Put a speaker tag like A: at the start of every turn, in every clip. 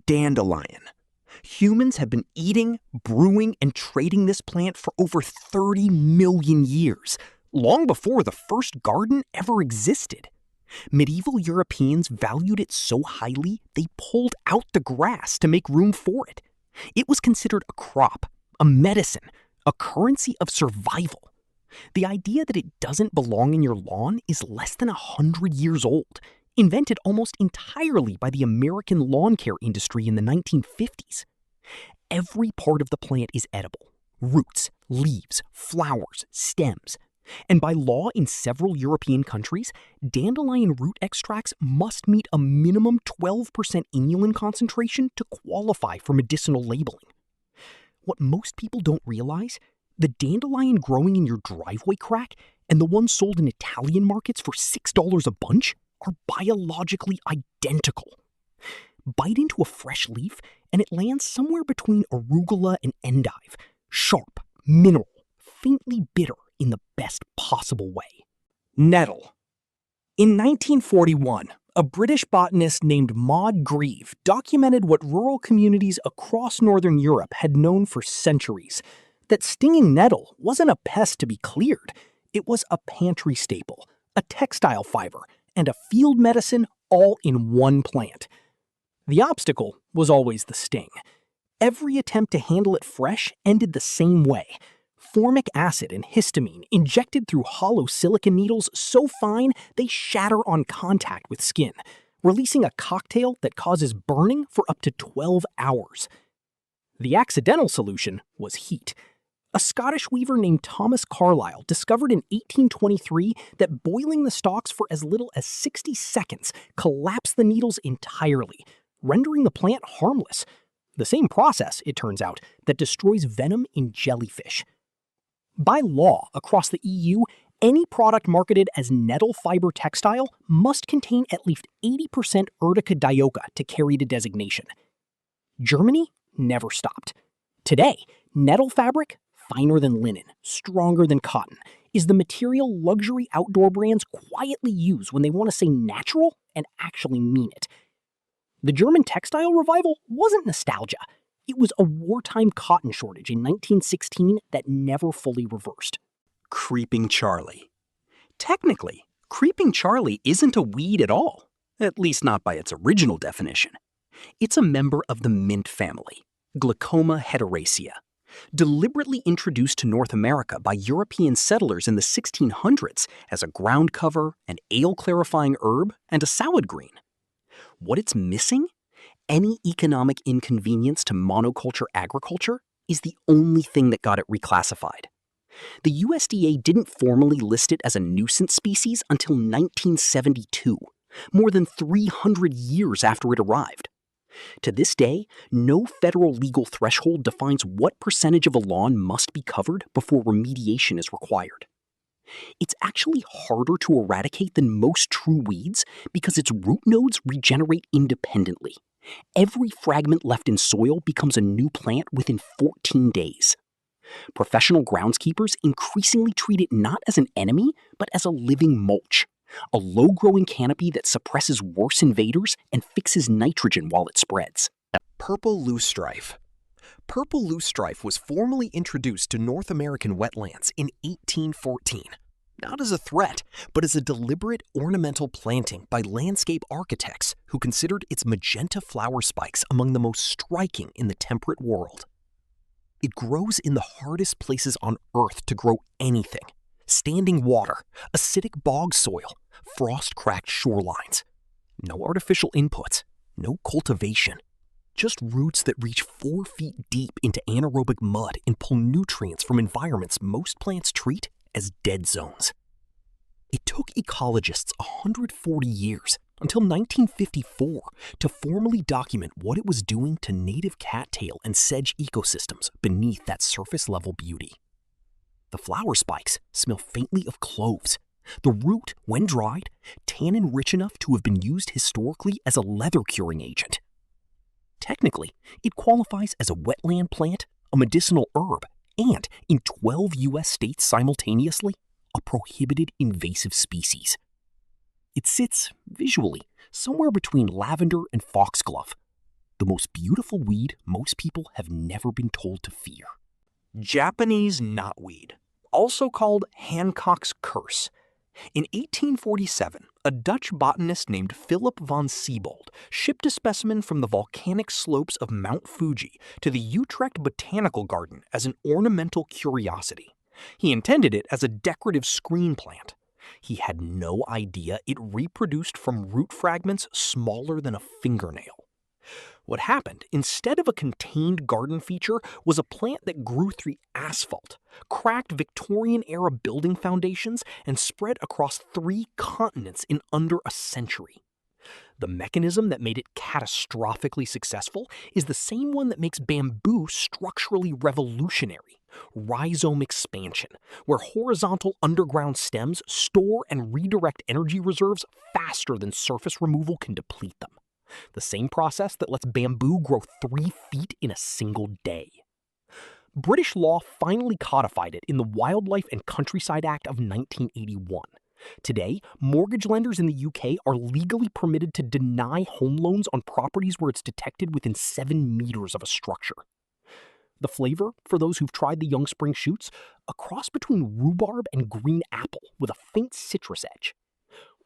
A: Dandelion. Humans have been eating, brewing, and trading this plant for over 30 million years, long before the first garden ever existed. Medieval Europeans valued it so highly they pulled out the grass to make room for it. It was considered a crop, a medicine, a currency of survival. The idea that it doesn't belong in your lawn is less than 100 years old, invented almost entirely by the American lawn care industry in the 1950s. Every part of the plant is edible: roots, leaves, flowers, stems. And by law in several European countries, dandelion root extracts must meet a minimum 12% inulin concentration to qualify for medicinal labeling. What most people don't realize, the dandelion growing in your driveway crack and the ones sold in Italian markets for $6 a bunch are biologically identical. Bite into a fresh leaf, and it lands somewhere between arugula and endive, sharp, mineral, faintly bitter in the best possible way.
B: Nettle. In 1941, a British botanist named Maud Grieve documented what rural communities across northern Europe had known for centuries: that stinging nettle wasn't a pest to be cleared. It was a pantry staple, a textile fiber, and a field medicine all in one plant. The obstacle was always the sting. Every attempt to handle it fresh ended the same way: formic acid and histamine injected through hollow silicon needles so fine they shatter on contact with skin, releasing a cocktail that causes burning for up to 12 hours. The accidental solution was heat. A Scottish weaver named Thomas Carlyle discovered in 1823 that boiling the stalks for as little as 60 seconds collapsed the needles entirely, rendering the plant harmless. The same process, it turns out, that destroys venom in jellyfish. By law, across the EU, any product marketed as nettle fiber textile must contain at least 80% Urtica dioica to carry the designation. Germany never stopped. Today, nettle fabric, finer than linen, stronger than cotton, is the material luxury outdoor brands quietly use when they want to say natural and actually mean it. The German textile revival wasn't nostalgia. It was a wartime cotton shortage in 1916 that never fully reversed.
A: Creeping Charlie. Technically, Creeping Charlie isn't a weed at all, at least not by its original definition. It's a member of the mint family, Glaucoma heteracea, deliberately introduced to North America by European settlers in the 1600s as a ground cover, an ale-clarifying herb, and a salad green. What it's missing? Any economic inconvenience to monoculture agriculture is the only thing that got it reclassified. The USDA didn't formally list it as a nuisance species until 1972, more than 300 years after it arrived. To this day, no federal legal threshold defines what percentage of a lawn must be covered before remediation is required. It's actually harder to eradicate than most true weeds because its root nodes regenerate independently. Every fragment left in soil becomes a new plant within 14 days. Professional groundskeepers increasingly treat it not as an enemy, but as a living mulch, a low-growing canopy that suppresses worse invaders and fixes nitrogen while it spreads.
C: Purple Loosestrife. Purple Loosestrife was formally introduced to North American wetlands in 1814. Not as a threat, but as a deliberate ornamental planting by landscape architects who considered its magenta flower spikes among the most striking in the temperate world. It grows in the hardest places on Earth to grow anything: standing water, acidic bog soil, frost-cracked shorelines. No artificial inputs, no cultivation. Just roots that reach 4 feet deep into anaerobic mud and pull nutrients from environments most plants treat as dead zones. It took ecologists 140 years, until 1954, to formally document what it was doing to native cattail and sedge ecosystems beneath that surface-level beauty. The flower spikes smell faintly of cloves. The root, when dried, tannin rich enough to have been used historically as a leather curing agent. Technically, it qualifies as a wetland plant, a medicinal herb, and, in 12 U.S. states simultaneously, a prohibited invasive species. It sits, visually, somewhere between lavender and foxglove. the most beautiful weed most people have never been told to fear.
B: Japanese knotweed, also called Hancock's curse. In 1847, a Dutch botanist named Philip von Siebold shipped a specimen from the volcanic slopes of Mount Fuji to the Utrecht Botanical Garden as an ornamental curiosity. He intended it as a decorative screen plant. He had no idea it reproduced from root fragments smaller than a fingernail. What happened, instead of a contained garden feature, was a plant that grew through asphalt, cracked Victorian-era building foundations, and spread across 3 continents in under a century. The mechanism that made it catastrophically successful is the same one that makes bamboo structurally revolutionary: rhizome expansion, where horizontal underground stems store and redirect energy reserves faster than surface removal can deplete them. The same process that lets bamboo grow 3 feet in a single day. British law finally codified it in the Wildlife and Countryside Act of 1981. Today, mortgage lenders in the UK are legally permitted to deny home loans on properties where it's detected within 7 meters of a structure. The flavor, for those who've tried the young spring shoots, a cross between rhubarb and green apple with a faint citrus edge.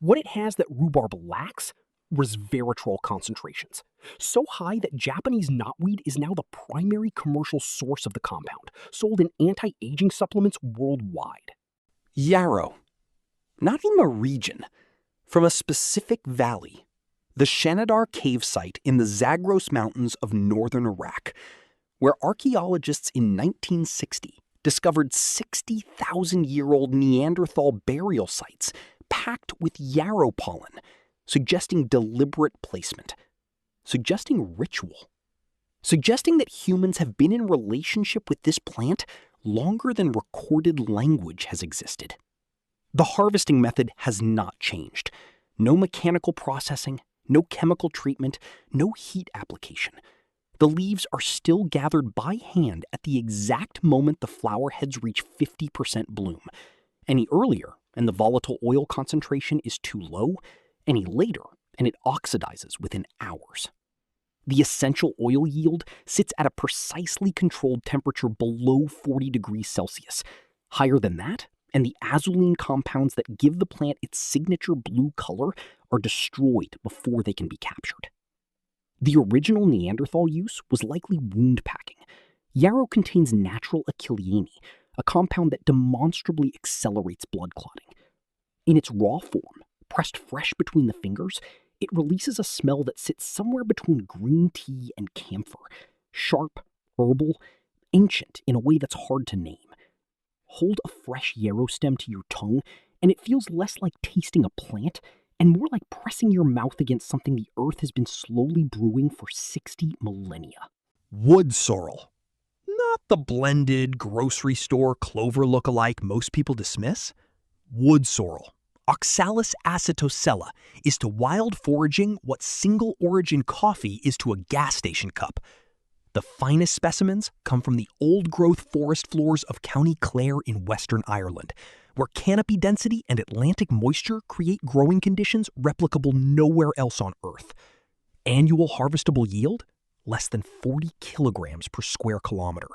B: What it has that rhubarb lacks: resveratrol concentrations, so high that Japanese knotweed is now the primary commercial source of the compound, sold in anti-aging supplements worldwide.
A: Yarrow. Not from a region, from a specific valley. The Shanidar cave site in the Zagros Mountains of northern Iraq, where archaeologists in 1960 discovered 60,000-year-old Neanderthal burial sites packed with yarrow pollen, suggesting deliberate placement, suggesting ritual, suggesting that humans have been in relationship with this plant longer than recorded language has existed. The harvesting method has not changed. No mechanical processing, no chemical treatment, no heat application. The leaves are still gathered by hand at the exact moment the flower heads reach 50% bloom. Any earlier, and the volatile oil concentration is too low. Any later, and it oxidizes within hours. The essential oil yield sits at a precisely controlled temperature below 40 degrees Celsius. Higher than that, and the azulene compounds that give the plant its signature blue color are destroyed before they can be captured. The original Neanderthal use was likely wound packing. Yarrow contains natural achillieine, a compound that demonstrably accelerates blood clotting. In its raw form, pressed fresh between the fingers, it releases a smell that sits somewhere between green tea and camphor, sharp, herbal, ancient in a way that's hard to name. Hold a fresh yarrow stem to your tongue, and it feels less like tasting a plant and more like pressing your mouth against something the earth has been slowly brewing for 60 millennia.
B: Wood sorrel. Not the blended grocery store clover look-alike most people dismiss. Wood sorrel, Oxalis acetosella, is to wild foraging what single-origin coffee is to a gas station cup. The finest specimens come from the old-growth forest floors of County Clare in Western Ireland, where canopy density and Atlantic moisture create growing conditions replicable nowhere else on Earth. Annual harvestable yield? Less than 40 kilograms per square kilometer.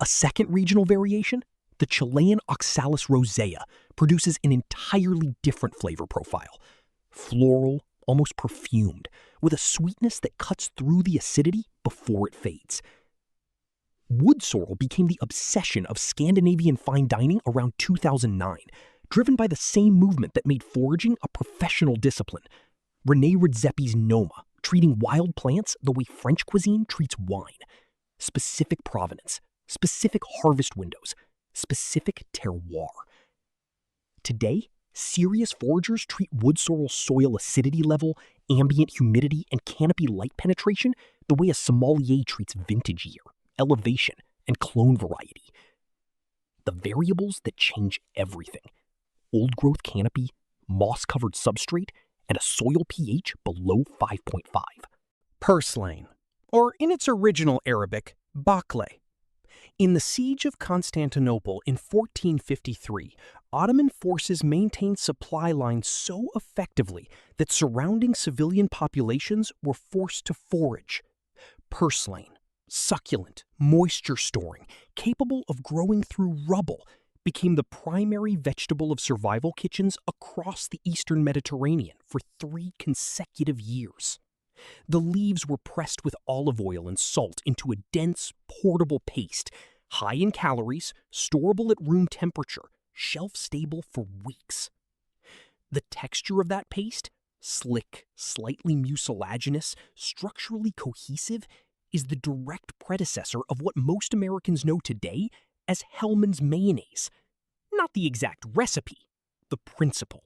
B: A second regional variation, the Chilean Oxalis rosea, produces an entirely different flavor profile. Floral, almost perfumed, with a sweetness that cuts through the acidity before it fades. Wood sorrel became the obsession of Scandinavian fine dining around 2009, driven by the same movement that made foraging a professional discipline. René Redzepi's Noma, treating wild plants the way French cuisine treats wine. Specific provenance, specific harvest windows, specific terroir. Today, serious foragers treat wood sorrel's soil acidity level, ambient humidity, and canopy light penetration the way a sommelier treats vintage year, elevation, and clone variety. The variables that change everything: old-growth canopy, moss-covered substrate, and a soil pH below 5.5.
A: Purslane, or in its original Arabic, bakle. In the Siege of Constantinople in 1453, Ottoman forces maintained supply lines so effectively that surrounding civilian populations were forced to forage,
B: Purslane, succulent, moisture-storing, capable of growing through rubble, became the primary vegetable of survival kitchens across the eastern Mediterranean for 3 consecutive years. The leaves were pressed with olive oil and salt into a dense, portable paste, high in calories, storable at room temperature, shelf-stable for weeks. The texture of that paste, slick, slightly mucilaginous, structurally cohesive, is the direct predecessor of what most Americans know today as Hellmann's mayonnaise. Not the exact recipe, the principle.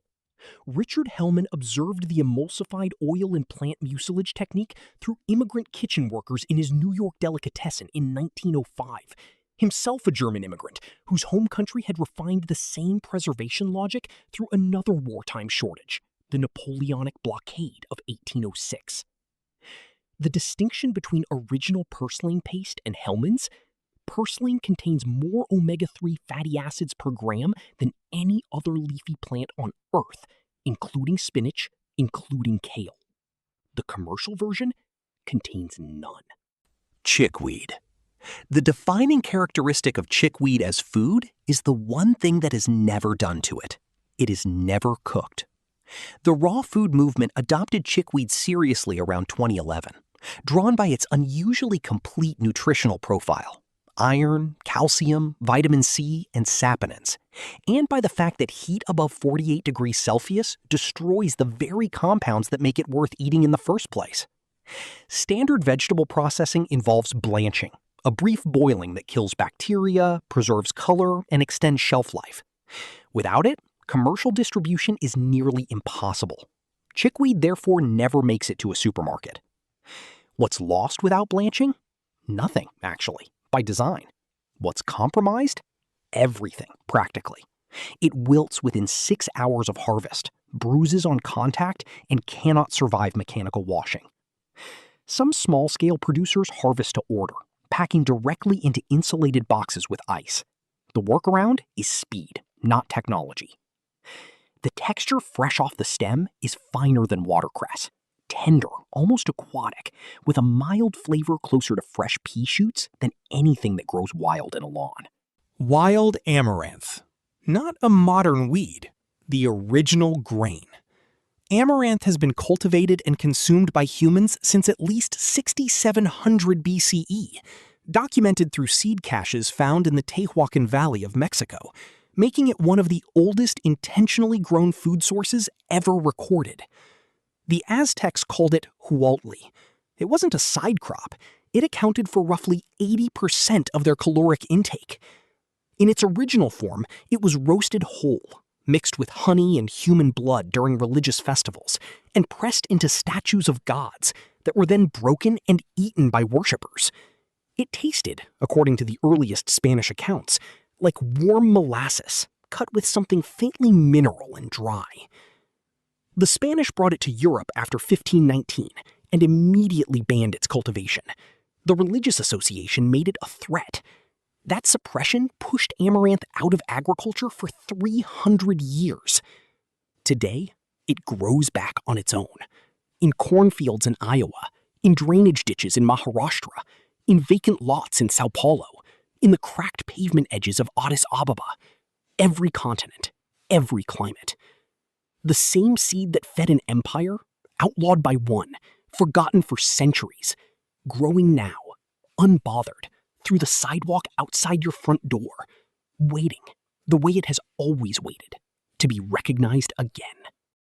B: Richard Hellmann observed the emulsified oil and plant mucilage technique through immigrant kitchen workers in his New York delicatessen in 1905. Himself a German immigrant, whose home country had refined the same preservation logic through another wartime shortage, the Napoleonic blockade of 1806. The distinction between original purslane paste and Hellmann's: purslane contains more omega-3 fatty acids per gram than any other leafy plant on Earth, including spinach, including kale. The commercial version contains none.
C: Chickweed. The defining characteristic of chickweed as food is the one thing that is never done to it. It is never cooked. The raw food movement adopted chickweed seriously around 2011, drawn by its unusually complete nutritional profile: iron, calcium, vitamin C, and saponins, and by the fact that heat above 48 degrees Celsius destroys the very compounds that make it worth eating in the first place. Standard vegetable processing involves blanching, a brief boiling that kills bacteria, preserves color, and extends shelf life. Without it, commercial distribution is nearly impossible. Chickweed therefore never makes it to a supermarket. What's lost without blanching? Nothing, actually, by design. What's compromised? Everything, practically. It wilts within 6 hours of harvest, bruises on contact, and cannot survive mechanical washing. Some small-scale producers harvest to order, packing directly into insulated boxes with ice. The workaround is speed, not technology. The texture fresh off the stem is finer than watercress, tender, almost aquatic, with a mild flavor closer to fresh pea shoots than anything that grows wild in a lawn.
B: Wild amaranth. Not a modern weed, the original grain. Amaranth has been cultivated and consumed by humans since at least 6700 BCE, documented through seed caches found in the Tehuacan Valley of Mexico, making it one of the oldest intentionally grown food sources ever recorded. The Aztecs called it huautli. It wasn't a side crop. It accounted for roughly 80% of their caloric intake. In its original form, it was roasted whole, mixed with honey and human blood during religious festivals, and pressed into statues of gods that were then broken and eaten by worshippers. It tasted, according to the earliest Spanish accounts, like warm molasses, cut with something faintly mineral and dry. The Spanish brought it to Europe after 1519 and immediately banned its cultivation. The religious association made it a threat. That suppression pushed amaranth out of agriculture for 300 years. Today, it grows back on its own. In cornfields in Iowa, in drainage ditches in Maharashtra, in vacant lots in Sao Paulo, in the cracked pavement edges of Addis Ababa. Every continent, every climate. The same seed that fed an empire, outlawed by one, forgotten for centuries, growing now, unbothered, through the sidewalk outside your front door, waiting, the way it has always waited, to be recognized again.